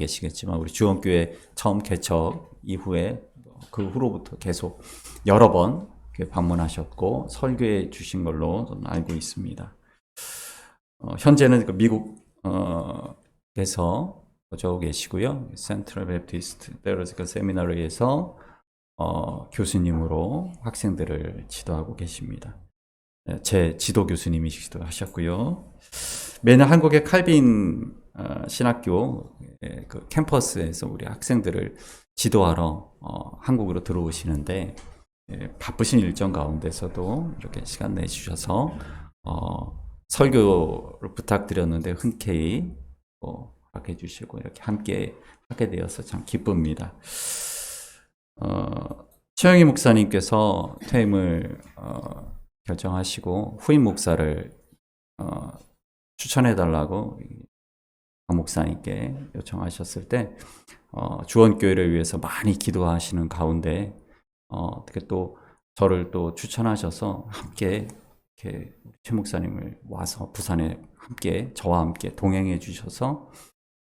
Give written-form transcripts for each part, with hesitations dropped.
계시겠지만 우리 주원교회 처음 개척 이후에 그 후로부터 계속 여러 번 방문하셨고 설교해 주신 걸로 저는 알고 있습니다. 현재는 미국에서 거주하고 계시고요. 센트럴 베프티스트 테올로지컬 세미나리에서 교수님으로 학생들을 지도하고 계십니다. 제 지도 교수님이시기도 하셨고요. 매년 한국의 칼빈 신학교 그 캠퍼스에서 우리 학생들을 지도하러 한국으로 들어오시는데 바쁘신 일정 가운데서도 이렇게 시간 내주셔서 설교를 부탁드렸는데 흔쾌히 허락해 주시고 이렇게 함께 하게 되어서 참 기쁩니다. 최영희 목사님께서 퇴임을 결정하시고 후임 목사를 추천해 달라고 강 목사님께 요청하셨을 때 주원교회를 위해서 많이 기도하시는 가운데 어떻게 또 저를 또 추천하셔서 함께 이렇게 최 목사님을 와서 부산에 함께 저와 함께 동행해 주셔서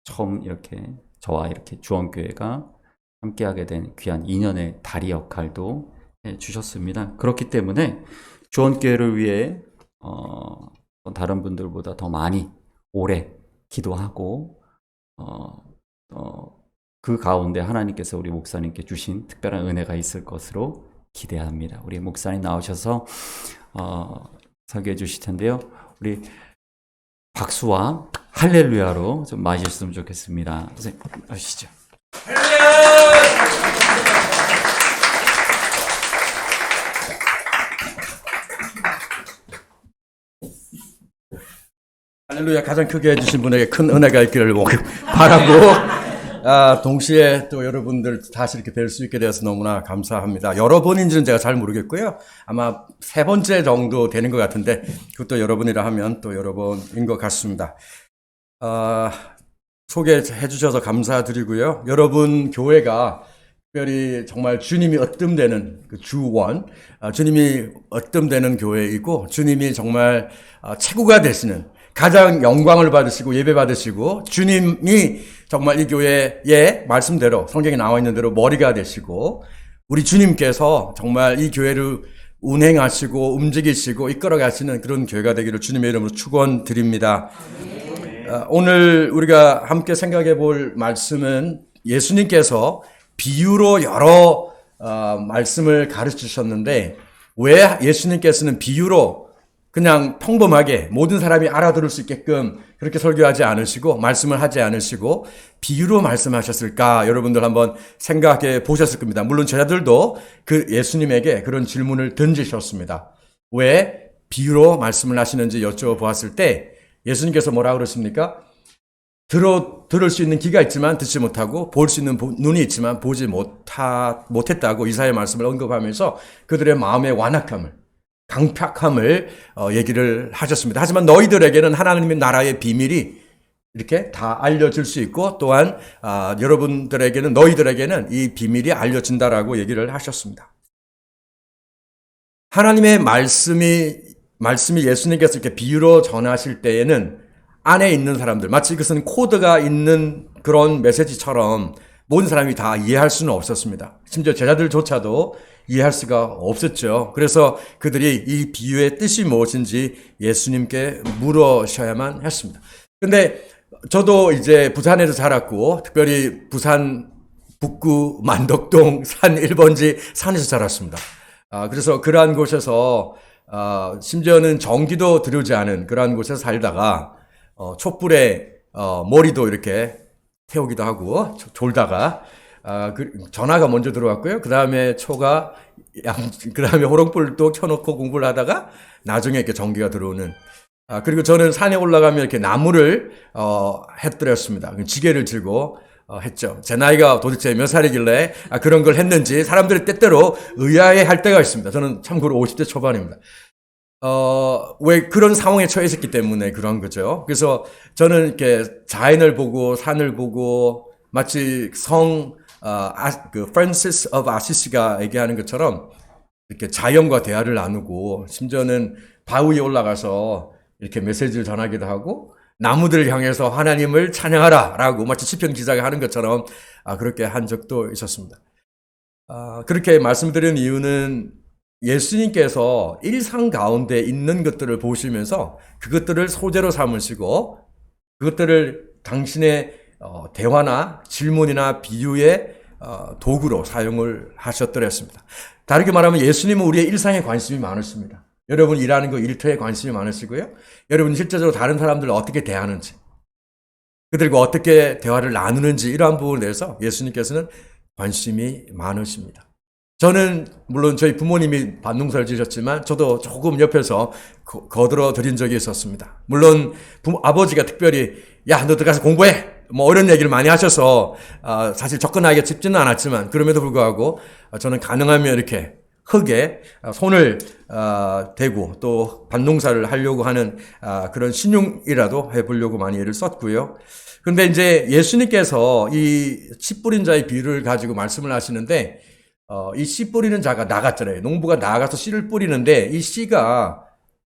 처음 이렇게 저와 이렇게 주원교회가 함께하게 된 귀한 인연의 다리 역할도 해 주셨습니다. 그렇기 때문에 주원교회를 위해 다른 분들보다 더 많이 오래 기도하고 그 가운데 하나님께서 우리 목사님께 주신 특별한 은혜가 있을 것으로 기대합니다. 우리 목사님 나오셔서 설교해 주실 텐데요. 우리 박수와 할렐루야로 좀 맞으셨으면 좋겠습니다. 선생님 하시죠. 할렐루야. 가장 크게 해주신 분에게 큰 은혜가 있기를 바라고 동시에 또 여러분들 다시 이렇게 뵐 수 있게 되어서 너무나 감사합니다. 여러 번인지는 제가 잘 모르겠고요. 아마 3번째 정도 되는 것 같은데 그것도 여러분이라 하면 또 여러 번인 것 같습니다. 소개해 주셔서 감사드리고요. 여러분 교회가 특별히 정말 주님이 얻듬되는 그 주원, 주님이 얻듬되는 교회이고 주님이 정말 최고가 되시는 가장 영광을 받으시고 예배 받으시고 주님이 정말 이 교회의 말씀대로 성경에 나와 있는 대로 머리가 되시고 우리 주님께서 정말 이 교회를 운행하시고 움직이시고 이끌어 가시는 그런 교회가 되기를 주님의 이름으로 축원드립니다. 오늘 우리가 함께 생각해 볼 말씀은 예수님께서 비유로 여러 말씀을 가르치셨는데 왜 예수님께서는 비유로 그냥 평범하게 모든 사람이 알아들을 수 있게끔 그렇게 설교하지 않으시고 말씀을 하지 않으시고 비유로 말씀하셨을까? 여러분들 한번 생각해 보셨을 겁니다. 물론 제자들도 그 예수님에게 그런 질문을 던지셨습니다. 왜 비유로 말씀을 하시는지 여쭤보았을 때 예수님께서 뭐라 그러십니까? 들을 수 있는 귀가 있지만 듣지 못하고 볼 수 있는 눈이 있지만 보지 못했다고 이사야의 말씀을 언급하면서 그들의 마음의 완악함을 강팍함을 얘기를 하셨습니다. 하지만 너희들에게는 하나님의 나라의 비밀이 이렇게 다 알려질 수 있고 또한 여러분들에게는 너희들에게는 이 비밀이 알려진다라고 얘기를 하셨습니다. 하나님의 말씀이 예수님께서 이렇게 비유로 전하실 때에는 안에 있는 사람들 마치 그것은 코드가 있는 그런 메시지처럼 모든 사람이 다 이해할 수는 없었습니다. 심지어 제자들조차도 이해할 수가 없었죠. 그래서 그들이 이 비유의 뜻이 무엇인지 예수님께 물으셔야만 했습니다. 근데 저도 이제 부산에서 자랐고 특별히 부산 북구 만덕동 산 1번지 산에서 자랐습니다. 그래서 그러한 곳에서 심지어는 전기도 들어오지 않은 그러한 곳에서 살다가 촛불에 머리도 이렇게 태우기도 하고 졸다가 전화가 먼저 들어왔고요. 그 다음에 그 다음에 호롱불도 켜놓고 공부를 하다가 나중에 이렇게 전기가 들어오는. 그리고 저는 산에 올라가면 이렇게 나무를 해뜨렸습니다. 지게를 들고 했죠. 제 나이가 도대체 몇 살이길래 그런 걸 했는지 사람들이 때때로 의아해 할 때가 있습니다. 저는 참고로 50대 초반입니다. 왜 그런 상황에 처했었기 때문에 그런 거죠. 그래서 저는 이렇게 자연을 보고 산을 보고 마치 프란시스 오브 아시시가 얘기하는 것처럼 이렇게 자연과 대화를 나누고 심지어는 바위에 올라가서 이렇게 메시지를 전하기도 하고 나무들을 향해서 하나님을 찬양하라 라고 마치 시편 기자가 하는 것처럼 그렇게 한 적도 있었습니다. 그렇게 말씀드리는 이유는 예수님께서 일상 가운데 있는 것들을 보시면서 그것들을 소재로 삼으시고 그것들을 당신의 대화나 질문이나 비유의 도구로 사용을 하셨더랬습니다. 다르게 말하면 예수님은 우리의 일상에 관심이 많으십니다. 여러분 일하는 그 일터에 관심이 많으시고요. 여러분 실제적으로 다른 사람들을 어떻게 대하는지, 그들과 어떻게 대화를 나누는지 이러한 부분에 대해서 예수님께서는 관심이 많으십니다. 저는 물론 저희 부모님이 반농사를 지으셨지만 저도 조금 옆에서 거들어 드린 적이 있었습니다. 물론 아버지가 특별히 야, 너 들어가서 공부해! 뭐 이런 얘기를 많이 하셔서 사실 접근하기가 쉽지는 않았지만 그럼에도 불구하고 저는 가능하면 이렇게 흙에 손을 대고 또 밭농사를 하려고 하는 그런 신용이라도 해보려고 많이 애를 썼고요. 그런데 이제 예수님께서 이 씨 뿌린 자의 비유를 가지고 말씀을 하시는데 이 씨 뿌리는 자가 나갔잖아요. 농부가 나가서 씨를 뿌리는데 이 씨가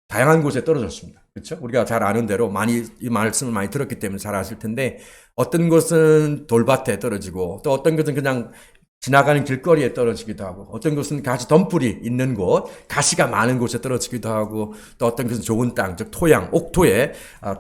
다양한 곳에 떨어졌습니다. 그렇죠? 우리가 잘 아는 대로 많이 이 말씀을 많이 들었기 때문에 잘 아실 텐데 어떤 것은 돌밭에 떨어지고 또 어떤 것은 그냥 지나가는 길거리에 떨어지기도 하고 어떤 것은 가시 덤불이 있는 곳, 가시가 많은 곳에 떨어지기도 하고 또 어떤 것은 좋은 땅, 즉 토양, 옥토에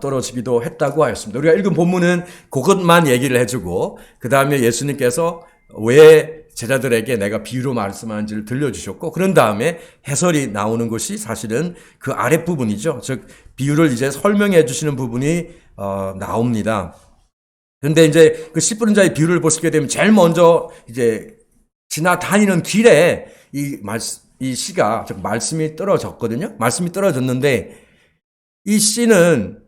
떨어지기도 했다고 하였습니다. 우리가 읽은 본문은 그것만 얘기를 해주고 그 다음에 예수님께서 왜 제자들에게 내가 비유로 말씀하는지를 들려주셨고 그런 다음에 해설이 나오는 것이 사실은 그 아랫부분이죠. 즉 비유를 이제 설명해 주시는 부분이 나옵니다. 그런데 이제 그 씨 뿌린 자의 비유를 보시게 되면 제일 먼저 이제 지나다니는 길에 이 씨가 즉 말씀이 떨어졌거든요. 말씀이 떨어졌는데 이 씨는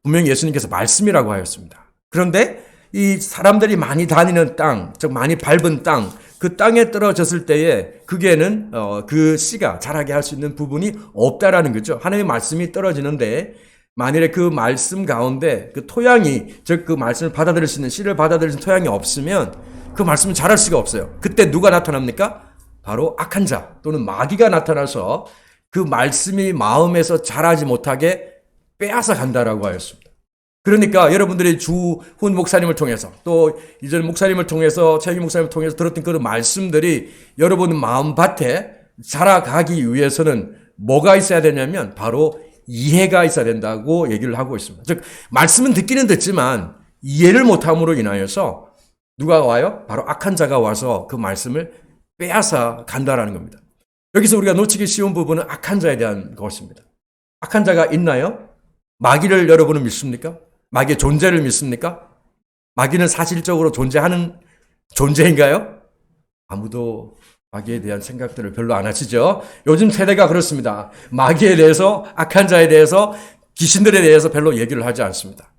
분명히 예수님께서 말씀이라고 하였습니다. 그런데 이 사람들이 많이 다니는 땅, 즉 많이 밟은 땅, 그 땅에 떨어졌을 때에 그게는 그 씨가 자라게 할 수 있는 부분이 없다라는 거죠. 하나님의 말씀이 떨어지는데 만일에 그 말씀 가운데 그 토양이 즉 그 말씀을 받아들일 수 있는 씨를 받아들일 수 있는 토양이 없으면 그 말씀은 자랄 수가 없어요. 그때 누가 나타납니까? 바로 악한 자 또는 마귀가 나타나서 그 말씀이 마음에서 자라지 못하게 빼앗아 간다라고 하였습니다. 그러니까 여러분들이 주훈 목사님을 통해서 또 이전 목사님을 통해서 최기 목사님을 통해서 들었던 그런 말씀들이 여러분 마음밭에 자라가기 위해서는 뭐가 있어야 되냐면 바로 이해가 있어야 된다고 얘기를 하고 있습니다. 즉 말씀은 듣기는 듣지만 이해를 못함으로 인하여서 누가 와요? 바로 악한 자가 와서 그 말씀을 빼앗아 간다라는 겁니다. 여기서 우리가 놓치기 쉬운 부분은 악한 자에 대한 것입니다. 악한 자가 있나요? 마귀를 여러분은 믿습니까? 마귀의 존재를 믿습니까? 마귀는 사실적으로 존재하는 존재인가요? 아무도 마귀에 대한 생각들을 별로 안 하시죠? 요즘 세대가 그렇습니다. 마귀에 대해서, 악한 자에 대해서, 귀신들에 대해서 별로 얘기를 하지 않습니다.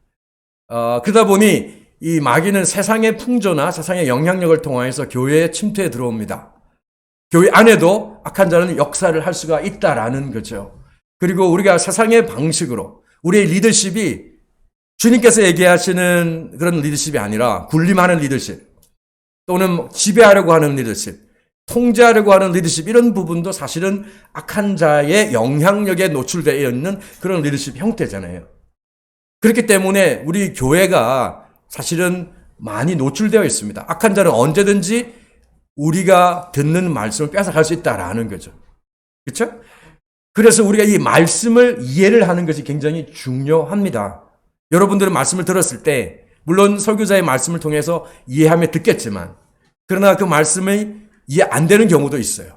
그러다 보니 이 마귀는 세상의 풍조나 세상의 영향력을 통해서 교회에 침투해 들어옵니다. 교회 안에도 악한 자는 역사를 할 수가 있다라는 거죠. 그리고 우리가 세상의 방식으로 우리의 리더십이 주님께서 얘기하시는 그런 리더십이 아니라 군림하는 리더십 또는 지배하려고 하는 리더십, 통제하려고 하는 리더십 이런 부분도 사실은 악한 자의 영향력에 노출되어 있는 그런 리더십 형태잖아요. 그렇기 때문에 우리 교회가 사실은 많이 노출되어 있습니다. 악한 자는 언제든지 우리가 듣는 말씀을 뺏어갈 수 있다라는 거죠. 그렇죠? 그래서 우리가 이 말씀을 이해를 하는 것이 굉장히 중요합니다. 여러분들은 말씀을 들었을 때 물론 설교자의 말씀을 통해서 이해하며 듣겠지만 그러나 그 말씀이 이해 안 되는 경우도 있어요.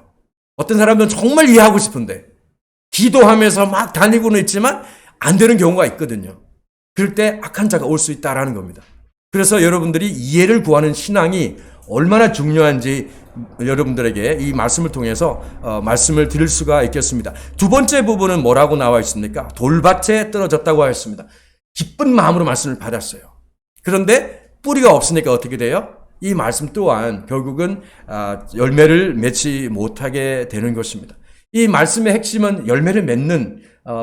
어떤 사람들은 정말 이해하고 싶은데 기도하면서 막 다니고는 있지만 안 되는 경우가 있거든요. 그럴 때 악한 자가 올 수 있다라는 겁니다. 그래서 여러분들이 이해를 구하는 신앙이 얼마나 중요한지 여러분들에게 이 말씀을 통해서 말씀을 드릴 수가 있겠습니다. 두 번째 부분은 뭐라고 나와 있습니까? 돌밭에 떨어졌다고 하였습니다. 기쁜 마음으로 말씀을 받았어요. 그런데 뿌리가 없으니까 어떻게 돼요? 이 말씀 또한 결국은 열매를 맺지 못하게 되는 것입니다. 이 말씀의 핵심은 열매를 맺는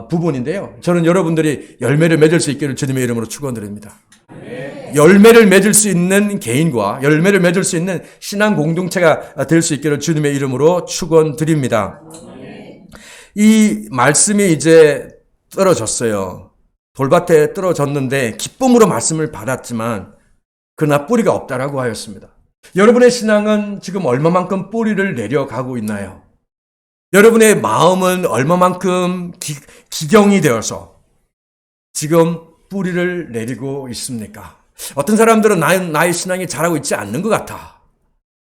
부분인데요. 저는 여러분들이 열매를 맺을 수 있기를 주님의 이름으로 축원드립니다. 열매를 맺을 수 있는 개인과 열매를 맺을 수 있는 신앙 공동체가 될 수 있기를 주님의 이름으로 축원드립니다. 이 말씀이 이제 떨어졌어요. 돌밭에 떨어졌는데 기쁨으로 말씀을 받았지만 그러나 뿌리가 없다라고 하였습니다. 여러분의 신앙은 지금 얼마만큼 뿌리를 내려가고 있나요? 여러분의 마음은 얼마만큼 기경이 되어서 지금 뿌리를 내리고 있습니까? 어떤 사람들은 나의 신앙이 자라고 있지 않는 것 같아.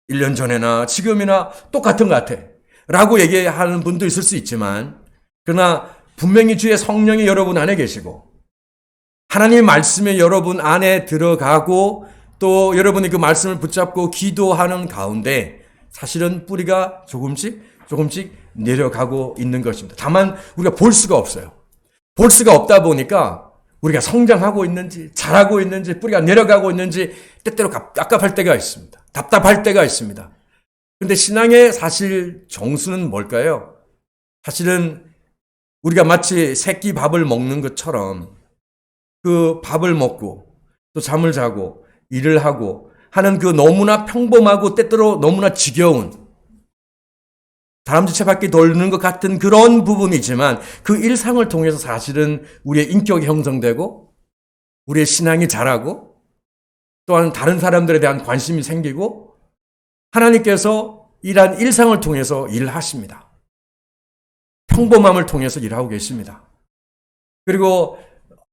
1년 전에나 지금이나 똑같은 것 같아. 라고 얘기하는 분도 있을 수 있지만, 그러나 분명히 주의 성령이 여러분 안에 계시고, 하나님의 말씀이 여러분 안에 들어가고, 또 여러분이 그 말씀을 붙잡고 기도하는 가운데 사실은 뿌리가 조금씩 내려가고 있는 것입니다. 다만 우리가 볼 수가 없어요. 볼 수가 없다 보니까 우리가 성장하고 있는지, 자라고 있는지, 뿌리가 내려가고 있는지 때때로 깝깝할 때가 있습니다. 답답할 때가 있습니다. 그런데 신앙의 사실 정수는 뭘까요? 사실은 우리가 마치 새끼 밥을 먹는 것처럼 그 밥을 먹고 또 잠을 자고 일을 하고 하는 그 너무나 평범하고 때때로 너무나 지겨운 다람쥐 채바퀴 돌는 것 같은 그런 부분이지만 그 일상을 통해서 사실은 우리의 인격이 형성되고 우리의 신앙이 자라고 또한 다른 사람들에 대한 관심이 생기고 하나님께서 이러한 일상을 통해서 일하십니다. 평범함을 통해서 일하고 계십니다. 그리고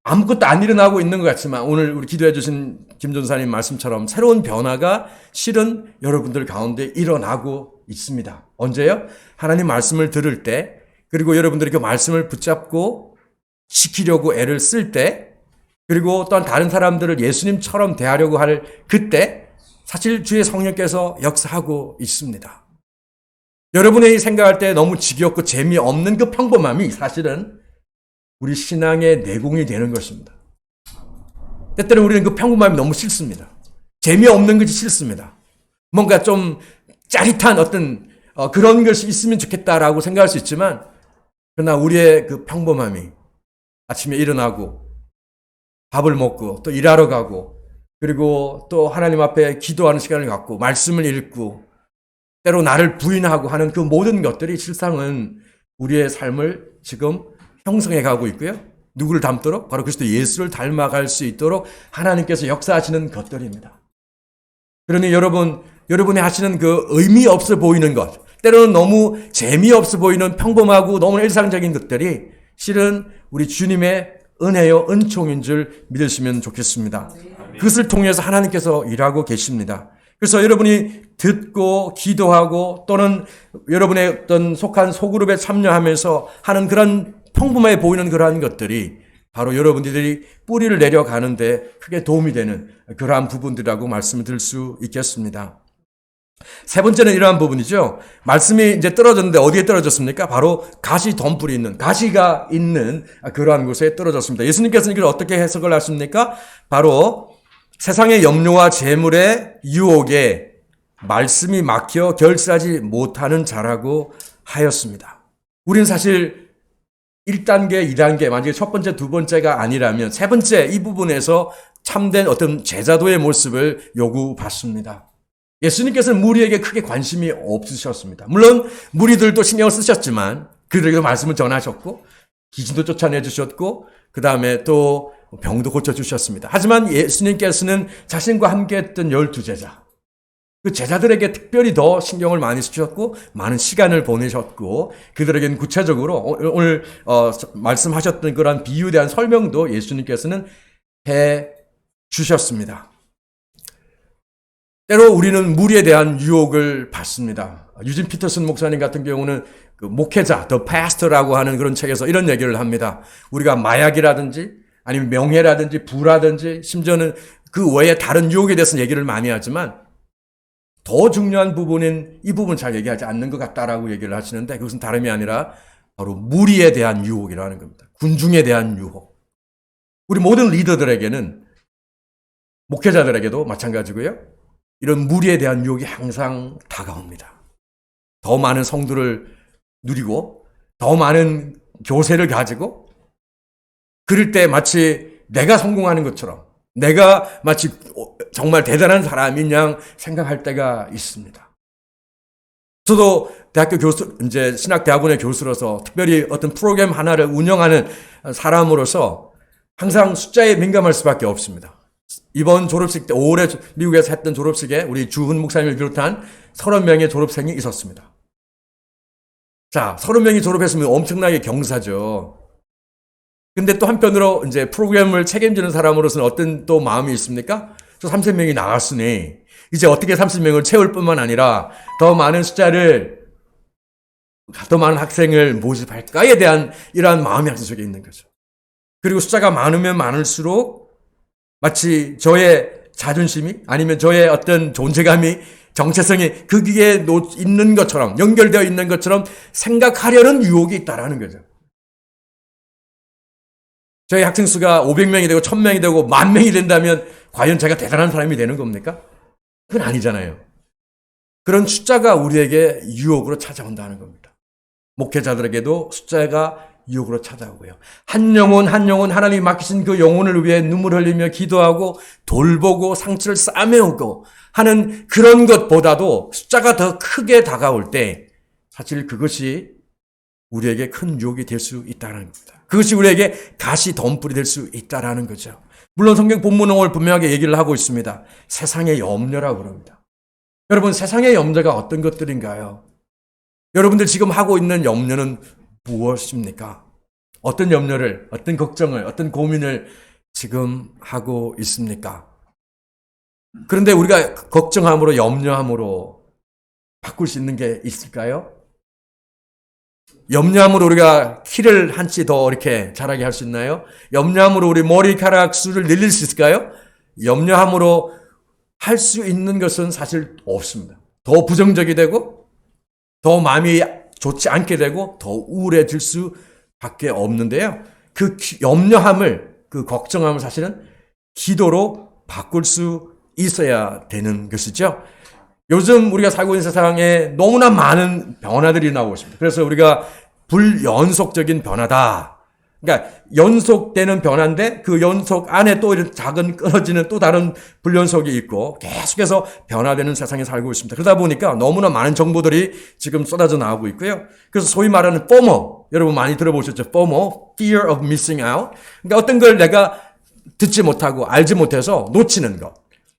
아무것도 안 일어나고 있는 것 같지만 오늘 우리 기도해 주신 김 전사님 말씀처럼 새로운 변화가 실은 여러분들 가운데 일어나고 있습니다. 언제요? 하나님 말씀을 들을 때, 그리고 여러분들이 그 말씀을 붙잡고 지키려고 애를 쓸 때, 그리고 또한 다른 사람들을 예수님처럼 대하려고 할 그때 사실 주의 성령께서 역사하고 있습니다. 여러분이 생각할 때 너무 지겹고 재미없는 그 평범함이 사실은 우리 신앙의 내공이 되는 것입니다. 때때로 우리는 그 평범함이 너무 싫습니다. 재미없는 것이 싫습니다. 뭔가 좀 짜릿한 어떤 그런 것이 있으면 좋겠다라고 생각할 수 있지만 그러나 우리의 그 평범함이 아침에 일어나고 밥을 먹고 또 일하러 가고 그리고 또 하나님 앞에 기도하는 시간을 갖고 말씀을 읽고 때로 나를 부인하고 하는 그 모든 것들이 실상은 우리의 삶을 지금 형성해 가고 있고요. 누구를 닮도록? 바로 그리스도 예수를 닮아갈 수 있도록 하나님께서 역사하시는 것들입니다. 그러니 여러분이 하시는 그 의미 없어 보이는 것, 때로는 너무 재미없어 보이는 평범하고 너무 일상적인 것들이 실은 우리 주님의 은혜요, 은총인 줄 믿으시면 좋겠습니다. 그것을 통해서 하나님께서 일하고 계십니다. 그래서 여러분이 듣고 기도하고 또는 여러분의 어떤 속한 소그룹에 참여하면서 하는 그런 평범해 보이는 그러한 것들이 바로 여러분들이 뿌리를 내려가는데 크게 도움이 되는 그러한 부분들이라고 말씀을 드릴 수 있겠습니다. 세 번째는 이러한 부분이죠. 말씀이 이제 떨어졌는데 어디에 떨어졌습니까? 바로 가시 덤불이 있는, 가시가 있는 그러한 곳에 떨어졌습니다. 예수님께서는 이걸 어떻게 해석을 하십니까? 바로 세상의 염려와 재물의 유혹에 말씀이 막혀 결실하지 못하는 자라고 하였습니다. 우리는 사실 1단계, 2단계, 만약에 첫 번째, 두 번째가 아니라면 세 번째 이 부분에서 참된 어떤 제자도의 모습을 요구받습니다. 예수님께서는 무리에게 크게 관심이 없으셨습니다. 물론 무리들도 신경을 쓰셨지만 그들에게도 말씀을 전하셨고 귀신도 쫓아내 주셨고 그 다음에 또 병도 고쳐주셨습니다. 하지만 예수님께서는 자신과 함께 했던 12제자 그 제자들에게 특별히 더 신경을 많이 쓰셨고 많은 시간을 보내셨고 그들에게는 구체적으로 오늘 말씀하셨던 그런 비유에 대한 설명도 예수님께서는 해 주셨습니다. 때로 우리는 무리에 대한 유혹을 받습니다. 유진 피터슨 목사님 같은 경우는 그 목회자, The Pastor라고 하는 그런 책에서 이런 얘기를 합니다. 우리가 마약이라든지 아니면 명예라든지 부라든지 심지어는 그 외에 다른 유혹에 대해서 얘기를 많이 하지만 더 중요한 부분인 이 부분 잘 얘기하지 않는 것 같다라고 얘기를 하시는데 그것은 다름이 아니라 바로 무리에 대한 유혹이라는 겁니다. 군중에 대한 유혹. 우리 모든 리더들에게는 목회자들에게도 마찬가지고요. 이런 무리에 대한 유혹이 항상 다가옵니다. 더 많은 성도를 누리고 더 많은 교세를 가지고 그럴 때 마치 내가 성공하는 것처럼 내가 마치 정말 대단한 사람인 양 생각할 때가 있습니다. 저도 대학교 교수, 이제 신학대학원의 교수로서 특별히 어떤 프로그램 하나를 운영하는 사람으로서 항상 숫자에 민감할 수밖에 없습니다. 이번 졸업식 때 올해 미국에서 했던 졸업식에 우리 주훈 목사님을 비롯한 30명의 졸업생이 있었습니다. 자, 30명이 졸업했으면 엄청나게 경사죠. 근데 또 한편으로 이제 프로그램을 책임지는 사람으로서는 어떤 또 마음이 있습니까? 저 30명이 나갔으니 이제 어떻게 30명을 채울 뿐만 아니라 더 많은 학생을 모집할까에 대한 이러한 마음이 항상 속에 있는 거죠. 그리고 숫자가 많으면 많을수록 마치 저의 자존심이 아니면 저의 어떤 존재감이 정체성이 거기에 있는 것처럼 연결되어 있는 것처럼 생각하려는 유혹이 있다라는 거죠. 저희 학생 수가 500명이 되고 1000명이 되고 10,000명이 된다면 과연 제가 대단한 사람이 되는 겁니까? 그건 아니잖아요. 그런 숫자가 우리에게 유혹으로 찾아온다는 겁니다. 목회자들에게도 숫자가 유혹으로 찾아오고요. 한 영혼 하나님이 맡기신 그 영혼을 위해 눈물 흘리며 기도하고 돌보고 상처를 싸매우고 하는 그런 것보다도 숫자가 더 크게 다가올 때 사실 그것이 우리에게 큰 유혹이 될 수 있다는 겁니다. 그것이 우리에게 가시 덤불이 될 수 있다는 거죠. 물론 성경 본문은 오늘 분명하게 얘기를 하고 있습니다. 세상의 염려라고 그럽니다. 여러분, 세상의 염려가 어떤 것들인가요? 여러분들 지금 하고 있는 염려는 무엇입니까? 어떤 염려를, 어떤 걱정을, 어떤 고민을 지금 하고 있습니까? 그런데 우리가 걱정함으로, 염려함으로 바꿀 수 있는 게 있을까요? 염려함으로 우리가 키를 한 치 더 이렇게 자라게 할 수 있나요? 염려함으로 우리 머리카락 수를 늘릴 수 있을까요? 염려함으로 할 수 있는 것은 사실 없습니다. 더 부정적이 되고, 더 마음이 좋지 않게 되고, 더 우울해질 수밖에 없는데요. 그 염려함을, 그 걱정함을 사실은 기도로 바꿀 수 있어야 되는 것이죠. 요즘 우리가 살고 있는 세상에 너무나 많은 변화들이 나오고 있습니다. 그래서 우리가 불연속적인 변화다. 그러니까 연속되는 변화인데 그 연속 안에 또 이런 작은 끊어지는 또 다른 불연속이 있고 계속해서 변화되는 세상에 살고 있습니다. 그러다 보니까 너무나 많은 정보들이 지금 쏟아져 나오고 있고요. 그래서 소위 말하는 FOMO, 여러분 많이 들어보셨죠? FOMO, Fear of Missing Out. 그러니까 어떤 걸 내가 듣지 못하고 알지 못해서 놓치는 것.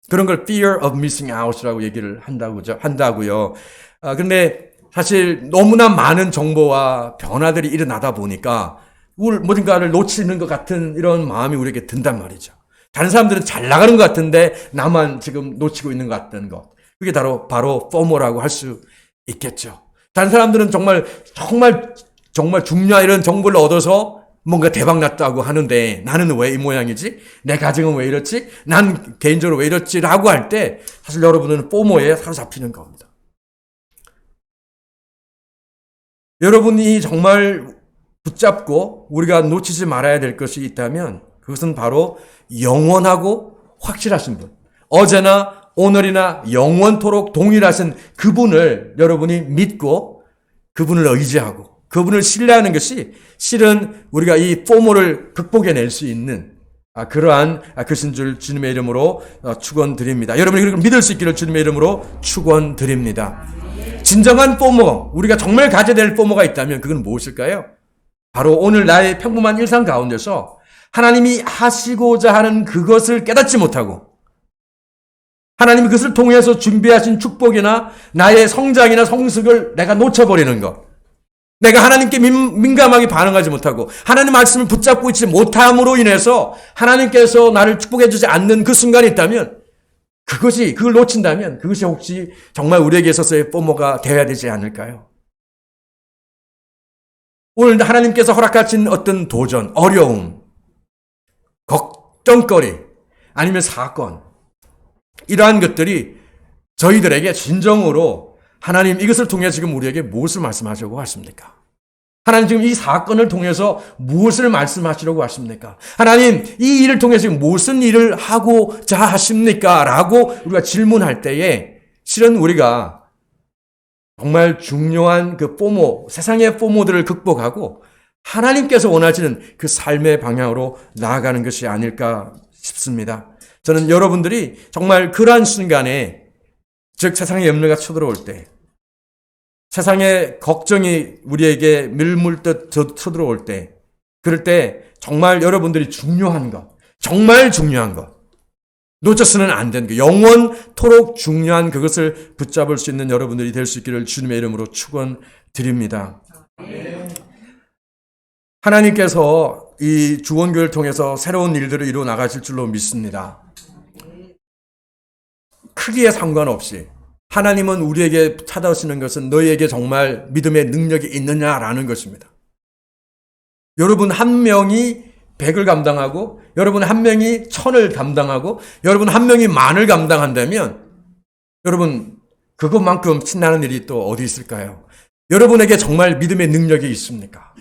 그런 걸 fear of missing out이라고 얘기를 한다고요. 그런데 사실 너무나 많은 정보와 변화들이 일어나다 보니까 무엇인가를 놓치는 것 같은 이런 마음이 우리에게 든단 말이죠. 다른 사람들은 잘 나가는 것 같은데 나만 지금 놓치고 있는 것 같은 것. 그게 바로 FOMO라고 할 수 있겠죠. 다른 사람들은 정말 중요한 이런 정보를 얻어서 뭔가 대박 났다고 하는데 나는 왜 이 모양이지? 내 가정은 왜 이렇지? 난 개인적으로 왜 이렇지? 라고 할 때 사실 여러분은 포모에 사로잡히는 겁니다. 여러분이 정말 붙잡고 우리가 놓치지 말아야 될 것이 있다면 그것은 바로 영원하고 확실하신 분. 어제나 오늘이나 영원토록 동일하신 그분을 여러분이 믿고 그분을 의지하고 그분을 신뢰하는 것이 실은 우리가 이 포모를 극복해낼 수 있는 그러한 것인 줄 주님의 이름으로 축원드립니다. 여러분이 그걸 믿을 수 있기를 주님의 이름으로 축원드립니다. 진정한 포모, 우리가 정말 가져야 될 포모가 있다면 그건 무엇일까요? 바로 오늘 나의 평범한 일상 가운데서 하나님이 하시고자 하는 그것을 깨닫지 못하고 하나님이 그것을 통해서 준비하신 축복이나 나의 성장이나 성숙을 내가 놓쳐버리는 것. 내가 하나님께 민감하게 반응하지 못하고 하나님 말씀을 붙잡고 있지 못함으로 인해서 하나님께서 나를 축복해 주지 않는 그 순간이 있다면 그걸 놓친다면 그것이 혹시 정말 우리에게 있어서의 포모가 되어야 되지 않을까요? 오늘 하나님께서 허락하신 어떤 도전, 어려움, 걱정거리 아니면 사건 이러한 것들이 저희들에게 진정으로 하나님 이것을 통해 지금 우리에게 무엇을 말씀하시려고 하십니까? 하나님 지금 이 사건을 통해서 무엇을 말씀하시려고 하십니까? 하나님 이 일을 통해서 지금 무슨 일을 하고자 하십니까? 라고 우리가 질문할 때에 실은 우리가 정말 중요한 그 포모, 세상의 포모들을 극복하고 하나님께서 원하시는 그 삶의 방향으로 나아가는 것이 아닐까 싶습니다. 저는 여러분들이 정말 그러한 순간에 즉 세상의 염려가 쳐들어올 때 세상의 걱정이 우리에게 밀물듯 쳐들어올 때 그럴 때 정말 여러분들이 중요한 것, 정말 중요한 것, 놓쳐서는 안 되는 것, 영원토록 중요한 그것을 붙잡을 수 있는 여러분들이 될 수 있기를 주님의 이름으로 축원드립니다. 하나님께서 이 주원교회를 통해서 새로운 일들을 이루어 나가실 줄로 믿습니다. 크기에 상관없이 하나님은 우리에게 찾아오시는 것은 너희에게 정말 믿음의 능력이 있느냐라는 것입니다. 여러분 한 명이 100을 감당하고 여러분 한 명이 1000을 감당하고 여러분 한 명이 10,000을 감당한다면 여러분 그것만큼 신나는 일이 또 어디 있을까요? 여러분에게 정말 믿음의 능력이 있습니까?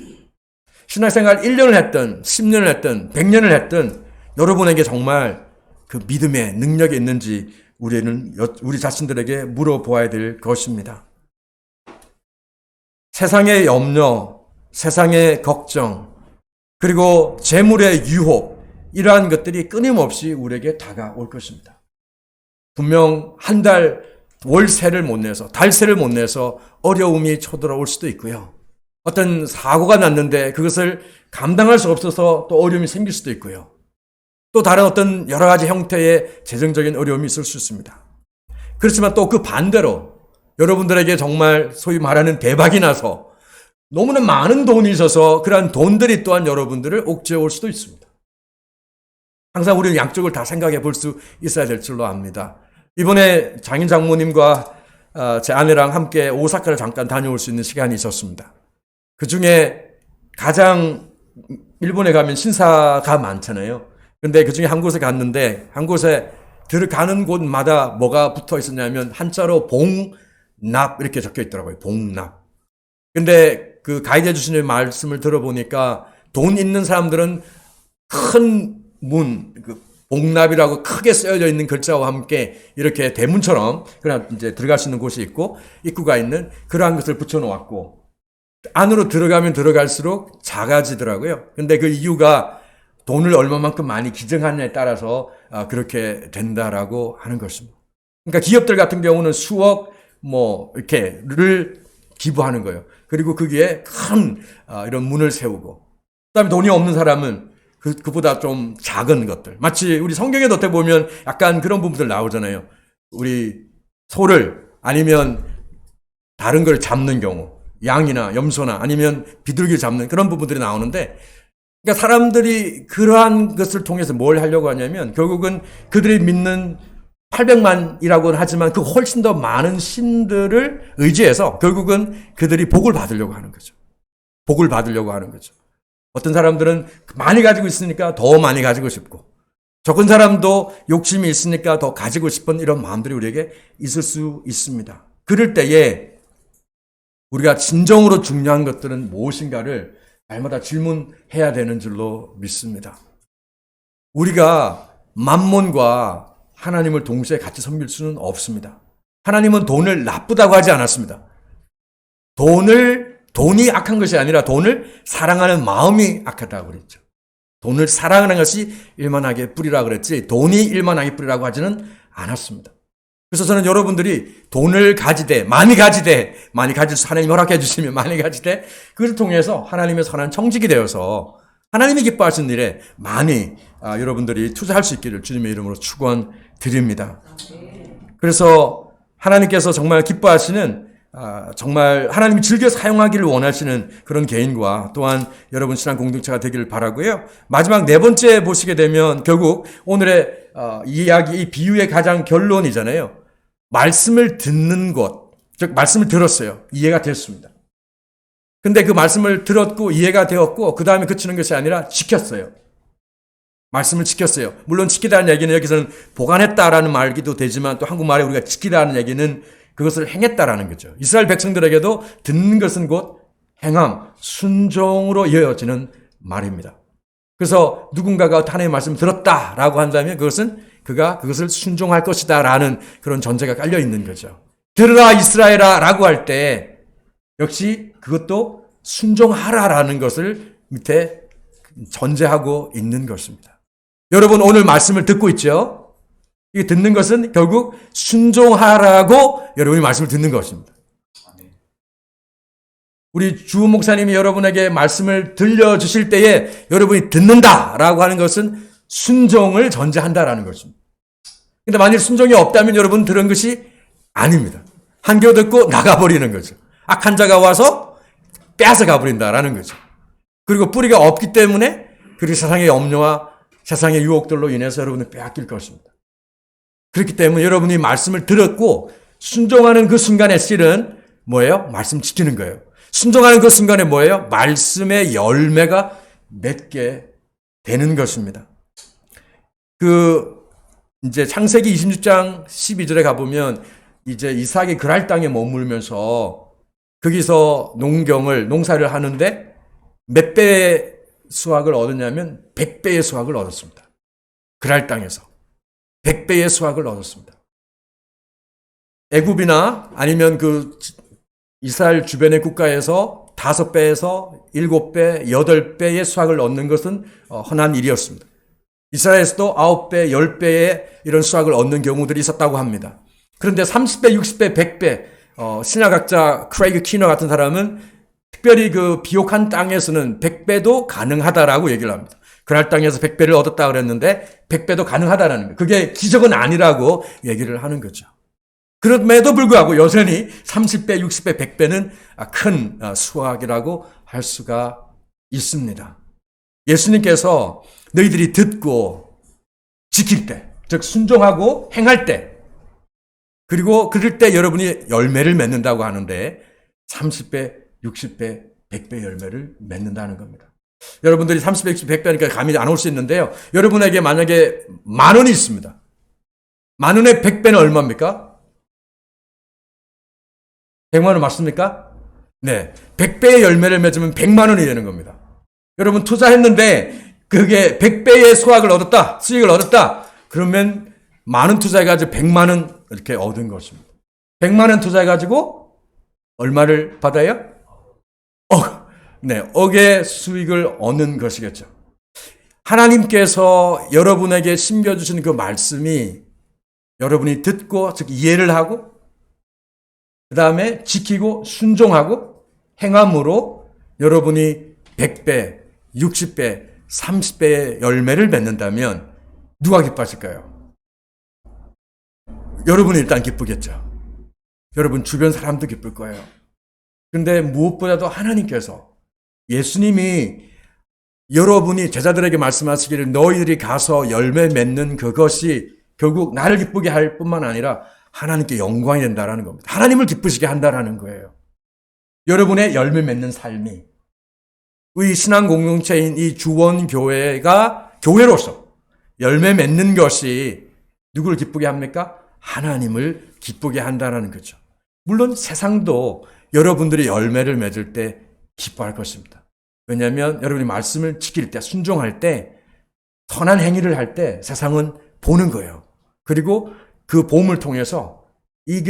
신앙생활 1년을 했든 10년을 했든 100년을 했든 여러분에게 정말 그 믿음의 능력이 있는지 우리 자신들에게 물어보아야 될 것입니다. 세상의 염려, 세상의 걱정, 그리고 재물의 유혹, 이러한 것들이 끊임없이 우리에게 다가올 것입니다. 분명 한 달 월세를 못 내서, 달세를 못 내서 어려움이 쳐들어올 수도 있고요. 어떤 사고가 났는데 그것을 감당할 수 없어서 또 어려움이 생길 수도 있고요. 또 다른 어떤 여러 가지 형태의 재정적인 어려움이 있을 수 있습니다. 그렇지만 또 그 반대로 여러분들에게 정말 소위 말하는 대박이 나서 너무나 많은 돈이 있어서 그러한 돈들이 또한 여러분들을 옥죄어 올 수도 있습니다. 항상 우리는 양쪽을 다 생각해 볼 수 있어야 될 줄로 압니다. 이번에 장인 장모님과 제 아내랑 함께 오사카를 잠깐 다녀올 수 있는 시간이 있었습니다. 그 중에 가장 일본에 가면 신사가 많잖아요. 근데 그 중에 한 곳에 갔는데 한 곳에 들어가는 곳마다 뭐가 붙어 있었냐면 한자로 봉납 이렇게 적혀 있더라고요. 봉납. 근데 그 가이드 해주시는 말씀을 들어보니까 돈 있는 사람들은 큰 문, 그 봉납이라고 크게 쓰여져 있는 글자와 함께 이렇게 대문처럼 그냥 이제 들어갈 수 있는 곳이 있고 입구가 있는 그러한 것을 붙여놓았고 안으로 들어가면 들어갈수록 작아지더라고요. 근데 그 이유가 돈을 얼마만큼 많이 기증하느냐에 따라서 그렇게 된다라고 하는 것입니다. 그러니까 기업들 같은 경우는 수억 이렇게를 기부하는 거예요. 그리고 거기에 큰 이런 문을 세우고 그다음에 돈이 없는 사람은 그보다 좀 작은 것들. 마치 우리 성경에도 어떻게 보면 약간 그런 부분들 나오잖아요. 우리 소를 아니면 다른 걸 잡는 경우 양이나 염소나 아니면 비둘기 잡는 그런 부분들이 나오는데 그러니까 사람들이 그러한 것을 통해서 뭘 하려고 하냐면 결국은 그들이 믿는 800만이라고는 하지만 그 훨씬 더 많은 신들을 의지해서 결국은 그들이 복을 받으려고 하는 거죠. 복을 받으려고 하는 거죠. 어떤 사람들은 많이 가지고 있으니까 더 많이 가지고 싶고 적은 사람도 욕심이 있으니까 더 가지고 싶은 이런 마음들이 우리에게 있을 수 있습니다. 그럴 때에 우리가 진정으로 중요한 것들은 무엇인가를 날마다 질문해야 되는 줄로 믿습니다. 우리가 만몬과 하나님을 동시에 같이 섬길 수는 없습니다. 하나님은 돈을 나쁘다고 하지 않았습니다. 돈이 악한 것이 아니라 돈을 사랑하는 마음이 악하다고 그랬죠. 돈을 사랑하는 것이 일만하게 뿌리라고 그랬지 돈이 일만하게 뿌리라고 하지는 않았습니다. 그래서 저는 여러분들이 돈을 많이 가질 수 하나님 허락해 주시면 많이 가지되 그것을 통해서 하나님의 선한 청직이 되어서 하나님이 기뻐하시는 일에 많이 여러분들이 투자할 수 있기를 주님의 이름으로 축원드립니다. 그래서 하나님께서 정말 기뻐하시는 정말 하나님이 즐겨 사용하기를 원하시는 그런 개인과 또한 여러분 신앙 공동체가 되기를 바라고요. 마지막 네 번째 보시게 되면 결국 오늘의 이야기, 이 비유의 가장 결론이잖아요. 말씀을 듣는 것, 즉 말씀을 들었어요. 이해가 됐습니다. 근데 그 말씀을 들었고 이해가 되었고 그 다음에 그치는 것이 아니라 지켰어요. 말씀을 지켰어요. 물론 지키다는 얘기는 여기서는 보관했다라는 말기도 되지만 또 한국말에 우리가 지키다는 얘기는 그것을 행했다라는 거죠. 이스라엘 백성들에게도 듣는 것은 곧 행함, 순종으로 이어지는 말입니다. 그래서 누군가가 하나님의 말씀을 들었다라고 한다면 그것은 그가 그것을 순종할 것이다라는 그런 전제가 깔려 있는 거죠. 들으라 이스라엘아 라고 할 때 역시 그것도 순종하라라는 것을 밑에 전제하고 있는 것입니다. 여러분 오늘 말씀을 듣고 있죠? 이 듣는 것은 결국 순종하라고 여러분이 말씀을 듣는 것입니다. 우리 주 목사님이 여러분에게 말씀을 들려주실 때에 여러분이 듣는다라고 하는 것은 순종을 전제한다라는 것입니다. 근데 만일 순종이 없다면 여러분 들은 것이 아닙니다. 한 귀 듣고 나가버리는 거죠. 악한 자가 와서 빼앗아 가버린다라는 거죠. 그리고 뿌리가 없기 때문에 그리고 세상의 염려와 세상의 유혹들로 인해서 여러분을 빼앗길 것입니다. 그렇기 때문에 여러분이 말씀을 들었고 순종하는 그 순간의 실은 뭐예요? 말씀 지키는 거예요. 순종하는 그 순간에 뭐예요? 말씀의 열매가 맺게 되는 것입니다. 이제 창세기 26장 12절에 가보면 이제 이삭이 그랄 땅에 머물면서 거기서 농사를 하는데 몇 배의 수확을 얻었냐면 100배의 수확을 얻었습니다. 그랄 땅에서 100배의 수확을 얻었습니다. 애굽이나 아니면 이스라엘 주변의 국가에서 5배에서 7배, 8배의 수확을 얻는 것은 흔한 일이었습니다. 이스라엘에서도 9배, 10배의 이런 수확을 얻는 경우들이 있었다고 합니다. 그런데 30배, 60배, 100배, 신학학자 크레이그 키너 같은 사람은 특별히 비옥한 땅에서는 100배도 가능하다라고 얘기를 합니다. 그랄 땅에서 100배를 얻었다 그랬는데 100배도 가능하다라는 거예요. 그게 기적은 아니라고 얘기를 하는 거죠. 그럼에도 불구하고 여전히 30배, 60배, 100배는 큰 수확이라고 할 수가 있습니다. 예수님께서 너희들이 듣고 지킬 때, 즉 순종하고 행할 때, 그리고 그럴 때 여러분이 열매를 맺는다고 하는데 30배, 60배, 100배 열매를 맺는다는 겁니다. 여러분들이 30배, 60배, 100배니까 감이 안 올 수 있는데요. 여러분에게 만약에 10,000원이 있습니다. 10,000원의 100배는 얼마입니까? 100만 원 맞습니까? 네. 100배의 열매를 맺으면 100만 원이 되는 겁니다. 여러분 투자했는데 그게 100배의 수익을 얻었다. 그러면 많은 투자해가지고 100만 원 이렇게 얻은 것입니다. 100만 원 투자해가지고 얼마를 받아요? 억의 수익을 얻는 것이겠죠. 하나님께서 여러분에게 심겨주신 그 말씀이 여러분이 듣고 즉 이해를 하고 그 다음에 지키고 순종하고 행함으로 여러분이 100배, 60배, 30배의 열매를 맺는다면 누가 기뻐하실까요? 여러분이 일단 기쁘겠죠. 여러분 주변 사람도 기쁠 거예요. 그런데 무엇보다도 하나님께서 예수님이 여러분이 제자들에게 말씀하시기를 너희들이 가서 열매 맺는 그것이 결국 나를 기쁘게 할 뿐만 아니라 하나님께 영광이 된다라는 겁니다. 하나님을 기쁘시게 한다라는 거예요. 여러분의 열매 맺는 삶이 우리 신앙 공동체인 이 주원교회가 교회로서 열매 맺는 것이 누구를 기쁘게 합니까? 하나님을 기쁘게 한다라는 거죠. 물론 세상도 여러분들이 열매를 맺을 때 기뻐할 것입니다. 왜냐하면 여러분이 말씀을 지킬 때, 순종할 때, 선한 행위를 할 때 세상은 보는 거예요. 그리고 그 보험을 통해서 이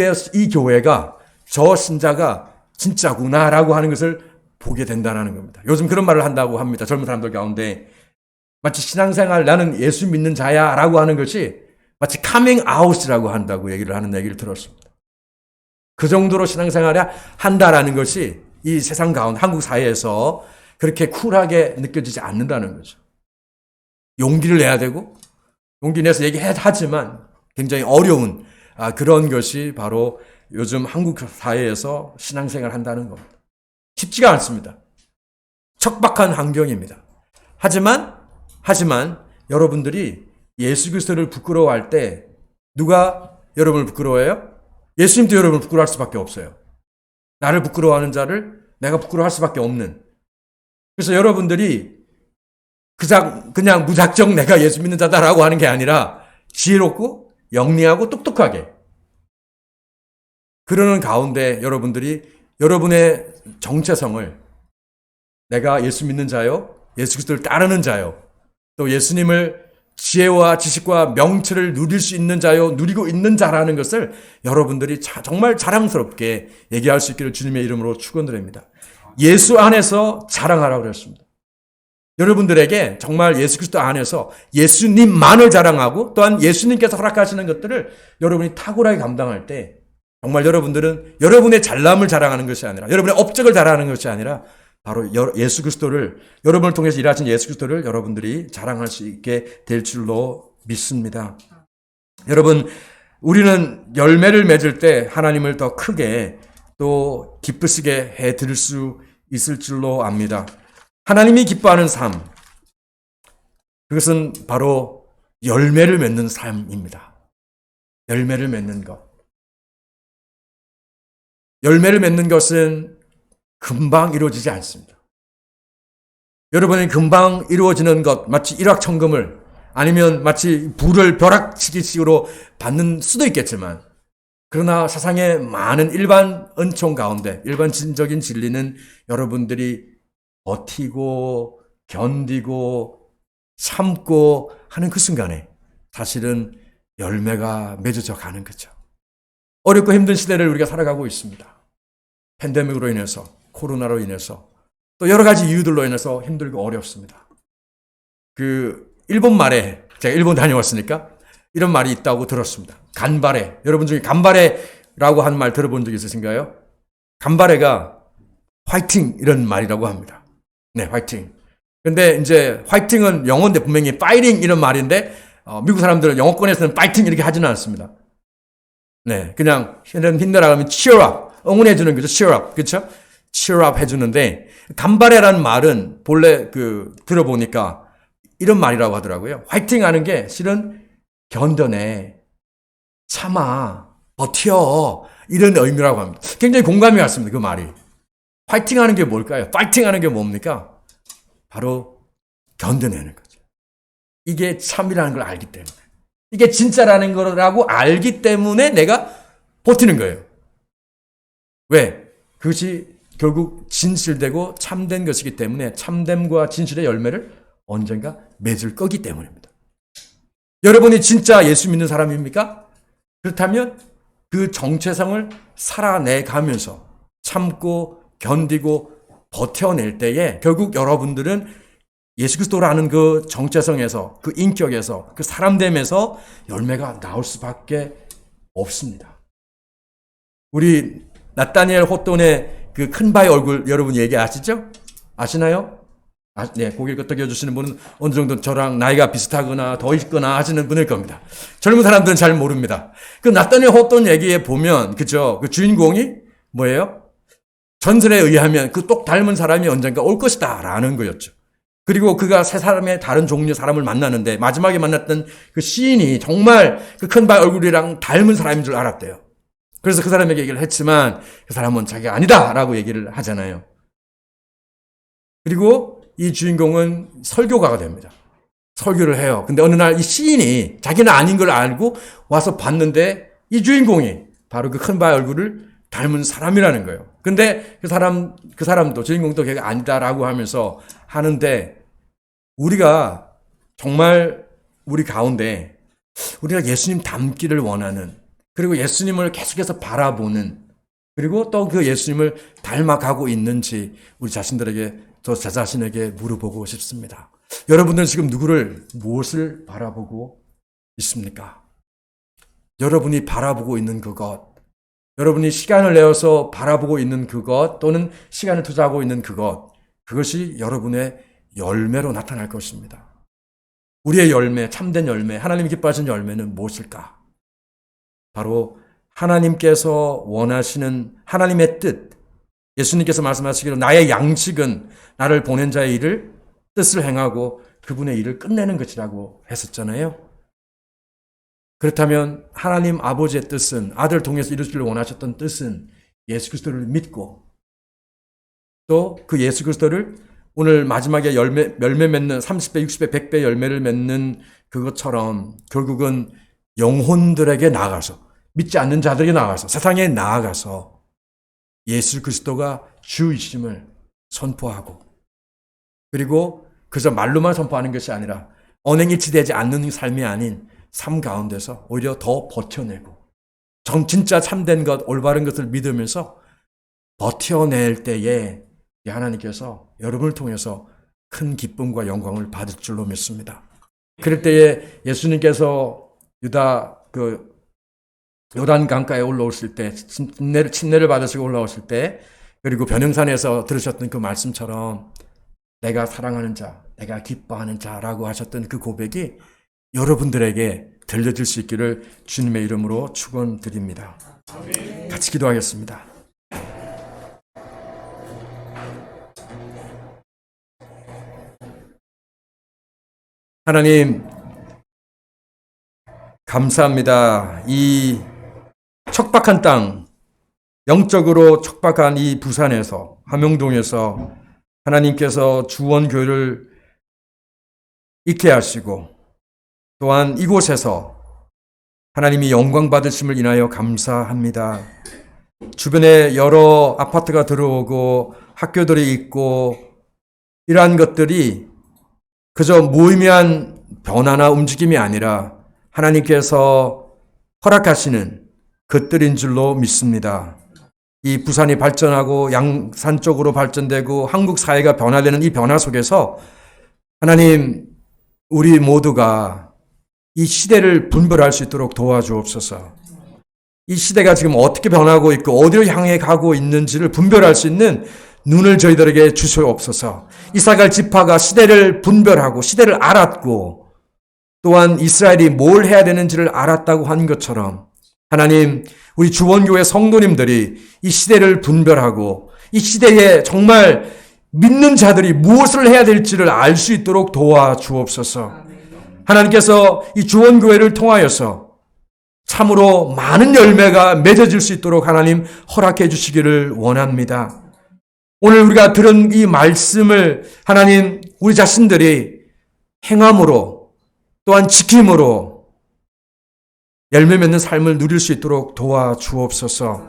교회가 저 신자가 진짜구나라고 하는 것을 보게 된다는 겁니다. 요즘 그런 말을 한다고 합니다. 젊은 사람들 가운데 마치 신앙생활 나는 예수 믿는 자야 라고 하는 것이 마치 카밍 아웃이라고 한다고 하는 얘기를 들었습니다. 그 정도로 신앙생활을 한다라는 것이 이 세상 가운데 한국 사회에서 그렇게 쿨하게 느껴지지 않는다는 거죠. 용기를 내야 되고 용기 내서 얘기하지만 굉장히 어려운 그런 것이 바로 요즘 한국 사회에서 신앙생활을 한다는 겁니다. 쉽지가 않습니다. 척박한 환경입니다. 하지만 여러분들이 예수 그리스도를 부끄러워할 때 누가 여러분을 부끄러워해요? 예수님도 여러분을 부끄러워할 수밖에 없어요. 나를 부끄러워하는 자를 내가 부끄러워할 수밖에 없는. 그래서 여러분들이 그냥 무작정 내가 예수 믿는 자다라고 하는 게 아니라 지혜롭고 영리하고 똑똑하게 그러는 가운데 여러분들이 여러분의 정체성을 내가 예수 믿는 자요, 예수 그리스도를 따르는 자요, 또 예수님을 지혜와 지식과 명철을 누릴 수 있는 자요, 누리고 있는 자라는 것을 여러분들이 정말 자랑스럽게 얘기할 수 있기를 주님의 이름으로 축원드립니다. 예수 안에서 자랑하라고 그랬습니다. 여러분들에게 정말 예수 그리스도 안에서 예수님만을 자랑하고 또한 예수님께서 허락하시는 것들을 여러분이 탁월하게 감당할 때 정말 여러분들은 여러분의 잘남을 자랑하는 것이 아니라, 여러분의 업적을 자랑하는 것이 아니라 바로 예수 그리스도를, 여러분을 통해서 일하신 예수 그리스도를 여러분들이 자랑할 수 있게 될 줄로 믿습니다. 여러분, 우리는 열매를 맺을 때 하나님을 더 크게 또 기쁘시게 해 드릴 수 있을 줄로 압니다. 하나님이 기뻐하는 삶, 그것은 바로 열매를 맺는 삶입니다. 열매를 맺는 것. 열매를 맺는 것은 금방 이루어지지 않습니다. 여러분이 금방 이루어지는 것, 마치 일확천금을 아니면 마치 불을 벼락치기식으로 받는 수도 있겠지만, 그러나 세상의 많은 일반 은총 가운데, 일반적인 진리는 여러분들이 버티고 견디고 참고 하는 그 순간에 사실은 열매가 맺어져 가는 거죠. 어렵고 힘든 시대를 우리가 살아가고 있습니다. 팬데믹으로 인해서, 코로나로 인해서, 또 여러 가지 이유들로 인해서 힘들고 어렵습니다. 일본 말에, 제가 일본 다녀왔으니까 이런 말이 있다고 들었습니다. 간바레. 여러분 중에 간바레라고 하는 말 들어본 적 있으신가요? 간바레가 화이팅 이런 말이라고 합니다. 네, 화이팅. 근데 이제 화이팅은 영어인데 분명히 파이팅 이런 말인데, 미국 사람들은 영어권에서는 파이팅 이렇게 하지는 않습니다. 네, 그냥 힘내라 하면 cheer up, 응원해주는 거죠. cheer up, 그렇죠? cheer up 해주는데, 간바레라는 말은 본래 들어보니까 이런 말이라고 하더라고요. 화이팅 하는 게 실은 견뎌내, 참아, 버텨, 이런 의미라고 합니다. 굉장히 공감이 갔습니다, 그 말이. 화이팅 하는 게 뭘까요? 파이팅 하는 게 뭡니까? 바로 견뎌내는 거죠. 이게 참이라는 걸 알기 때문에. 이게 진짜라는 거라고 알기 때문에 내가 버티는 거예요. 왜? 그것이 결국 진실되고 참된 것이기 때문에 참됨과 진실의 열매를 언젠가 맺을 거기 때문입니다. 여러분이 진짜 예수 믿는 사람입니까? 그렇다면 그 정체성을 살아내가면서 참고 견디고 버텨낼 때에 결국 여러분들은 예수 그리스도라는 그 정체성에서, 그 인격에서, 그 사람됨에서 열매가 나올 수밖에 없습니다. 우리 나타니엘 호돈의 그 큰 바의 얼굴 여러분 얘기 아시죠? 아시나요? 네, 고개를 끄덕여 주시는 분은 어느 정도 저랑 나이가 비슷하거나 더 있거나 하시는 분일 겁니다. 젊은 사람들은 잘 모릅니다. 그 나타니엘 호돈 얘기에 보면, 그죠? 그 주인공이 뭐예요? 전설에 의하면 그 똑 닮은 사람이 언젠가 올 것이다 라는 거였죠. 그리고 그가 세 사람의 다른 종류의 사람을 만나는데 마지막에 만났던 그 시인이 정말 그 큰 바의 얼굴이랑 닮은 사람인 줄 알았대요. 그래서 그 사람에게 얘기를 했지만 그 사람은 자기가 아니다 라고 얘기를 하잖아요. 그리고 이 주인공은 설교가가 됩니다. 설교를 해요. 근데 어느 날 이 시인이 자기는 아닌 걸 알고 와서 봤는데 이 주인공이 바로 그 큰 바의 얼굴을 닮은 사람이라는 거예요. 근데 그 사람도, 주인공도 걔가 아니다라고 하면서 하는데, 우리가 정말 우리 가운데 우리가 예수님 닮기를 원하는, 그리고 예수님을 계속해서 바라보는, 그리고 또 그 예수님을 닮아가고 있는지 우리 자신들에게, 저 자신에게 물어보고 싶습니다. 여러분들은 지금 무엇을 바라보고 있습니까? 여러분이 바라보고 있는 그것, 여러분이 시간을 내어서 바라보고 있는 그것, 또는 시간을 투자하고 있는 그것이 여러분의 열매로 나타날 것입니다. 우리의 열매, 참된 열매, 하나님이 기뻐하시는 열매는 무엇일까? 바로 하나님께서 원하시는 하나님의 뜻, 예수님께서 말씀하시기로 나의 양식은 나를 보낸 자의 뜻을 행하고 그분의 일을 끝내는 것이라고 했었잖아요. 그렇다면 하나님 아버지의 뜻은, 아들 통해서 이루시기를 원하셨던 뜻은 예수 그리스도를 믿고, 또 그 예수 그리스도를 오늘 마지막에 열매 맺는 30배, 60배, 100배 열매를 맺는 그것처럼 결국은 영혼들에게 나아가서, 믿지 않는 자들에게 나아가서, 세상에 나아가서 예수 그리스도가 주이심을 선포하고, 그리고 그저 말로만 선포하는 것이 아니라 언행일치되지 않는 삶이 아닌 삶 가운데서 오히려 더 버텨내고, 진짜 참된 것, 올바른 것을 믿으면서 버텨낼 때에 하나님께서 여러분을 통해서 큰 기쁨과 영광을 받을 줄로 믿습니다. 그럴 때에 예수님께서 유다 요단 강가에 올라오실 때, 침례를 받으시고 올라오실 때, 그리고 변형산에서 들으셨던 그 말씀처럼 내가 사랑하는 자, 내가 기뻐하는 자라고 하셨던 그 고백이 여러분들에게 들려질 수 있기를 주님의 이름으로 축원드립니다. 같이 기도하겠습니다. 하나님, 감사합니다. 이 척박한 땅, 영적으로 척박한 이 부산에서, 함영동에서 하나님께서 주원교회를 있게 하시고 또한 이곳에서 하나님이 영광 받으심을 인하여 감사합니다. 주변에 여러 아파트가 들어오고 학교들이 있고 이러한 것들이 그저 무의미한 변화나 움직임이 아니라 하나님께서 허락하시는 것들인 줄로 믿습니다. 이 부산이 발전하고 양산 쪽으로 발전되고 한국 사회가 변화되는 이 변화 속에서 하나님, 우리 모두가 이 시대를 분별할 수 있도록 도와주옵소서. 이 시대가 지금 어떻게 변하고 있고 어디로 향해 가고 있는지를 분별할 수 있는 눈을 저희들에게 주시옵소서. 이사갈 지파가 시대를 분별하고 시대를 알았고 또한 이스라엘이 뭘 해야 되는지를 알았다고 한 것처럼 하나님, 우리 주원교회 성도님들이 이 시대를 분별하고 이 시대에 정말 믿는 자들이 무엇을 해야 될지를 알 수 있도록 도와주옵소서. 하나님께서 이 주원교회를 통하여서 참으로 많은 열매가 맺어질 수 있도록 하나님 허락해 주시기를 원합니다. 오늘 우리가 들은 이 말씀을 하나님, 우리 자신들이 행함으로 또한 지킴으로 열매 맺는 삶을 누릴 수 있도록 도와주옵소서.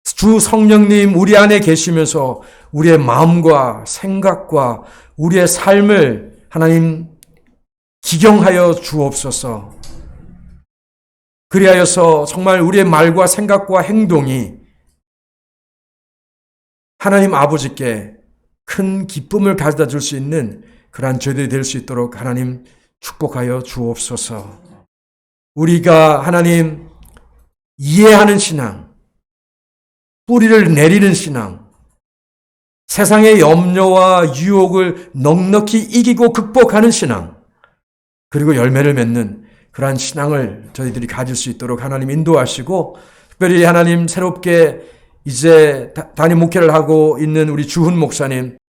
주 성령님 우리 안에 계시면서 우리의 마음과 생각과 우리의 삶을 하나님 기경하여 주옵소서. 그리하여서 정말 우리의 말과 생각과 행동이 하나님 아버지께 큰 기쁨을 가져다 줄 수 있는 그러한 죄들이 될 수 있도록 하나님 축복하여 주옵소서. 우리가 하나님 이해하는 신앙, 뿌리를 내리는 신앙, 세상의 염려와 유혹을 넉넉히 이기고 극복하는 신앙, 그리고 열매를 맺는 그러한 신앙을 저희들이 가질 수 있도록 하나님 인도하시고, 특별히 하나님 새롭게 이제 담임 목회를 하고 있는 우리 주훈 목사님,